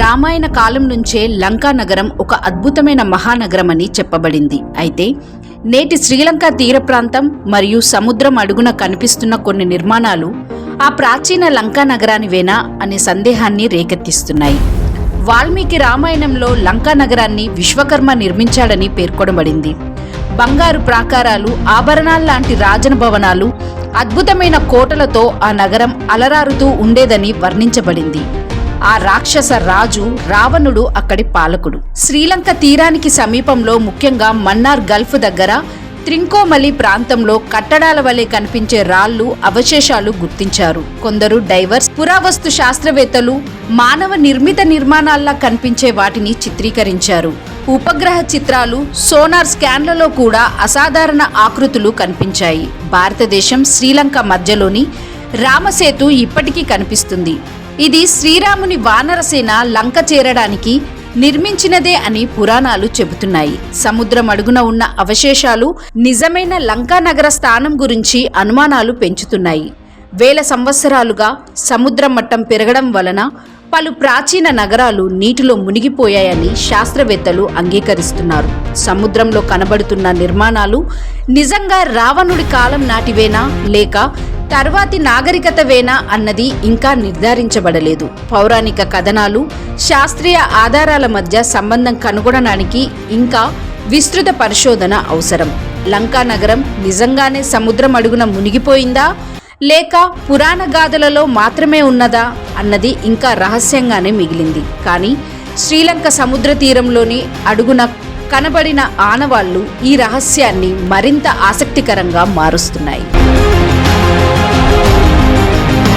రామాయణ కాలం నుంచే లంకా నగరం ఒక అద్భుతమైన మహానగరమని చెప్పబడింది. అయితే నేటి శ్రీలంక తీర ప్రాంతం మరియు సముద్రం అడుగున కనిపిస్తున్న కొన్ని నిర్మాణాలు ఆ ప్రాచీన లంకా నగరానివేనా అనే సందేహాన్ని రేకెత్తిస్తున్నాయి. వాల్మీకి రామాయణంలో లంకా నగరాన్ని విశ్వకర్మ నిర్మించాడని పేర్కొనబడింది. బంగారు ప్రాకారాలు, ఆభరణాల్లాంటి రాజభవనాలు, అద్భుతమైన కోటలతో ఆ నగరం అలరారుతూ ఉండేదని వర్ణించబడింది. ఆ రాక్షస రాజు రావణుడు అక్కడి పాలకుడు. శ్రీలంక తీరానికి సమీపంలో, ముఖ్యంగా మన్నార్ గల్ఫ్ దగ్గర త్రింకోమలి ప్రాంతంలో కట్టడాల వలె కనిపించే రాళ్లు అవశేషాలు గుర్తించారు. కొందరు డైవర్స్, పురావస్తు శాస్త్రవేత్తలు మానవ నిర్మిత నిర్మాణాల్లా కనిపించే వాటిని చిత్రీకరించారు. ఉపగ్రహ చిత్రాలు, సోనార్ స్కాన్లలో కూడా అసాధారణ ఆకృతులు కనిపించాయి. భారతదేశం, శ్రీలంక మధ్యలోని రామసేతు ఇప్పటికీ కనిపిస్తుంది. ఇది శ్రీరాముని వానరసేన లంక చేరడానికి నిర్మించినదే అని పురాణాలు చెబుతున్నాయి. సముద్రం అడుగున ఉన్న అవశేషాలు నిజమైన లంకా నగర స్థానం గురించి అనుమానాలు పెంచుతున్నాయి. వేల సంవత్సరాలుగా సముద్ర మట్టం పెరగడం వలన పలు ప్రాచీన నగరాలు నీటిలో మునిగిపోయాయని శాస్త్రవేత్తలు అంగీకరిస్తున్నారు. సముద్రంలో కనబడుతున్న నిర్మాణాలు నిజంగా రావణుడి కాలం నాటివేనా లేక తర్వాతి నాగరికతవేనా అన్నది ఇంకా నిర్ధారించబడలేదు. పౌరాణిక కథనాలు, శాస్త్రీయ ఆధారాల మధ్య సంబంధం కనుగొనడానికి ఇంకా విస్తృత పరిశోధన అవసరం. లంకా నగరం నిజంగానే సముద్రం అడుగున మునిగిపోయిందా లేక పురాణ గాథలలో మాత్రమే ఉన్నదా అన్నది ఇంకా రహస్యంగానే మిగిలింది. కానీ శ్రీలంక సముద్ర తీరంలోని అడుగున కనబడిన ఆనవాళ్లు ఈ రహస్యాన్ని మరింత ఆసక్తికరంగా మారుస్తున్నాయి.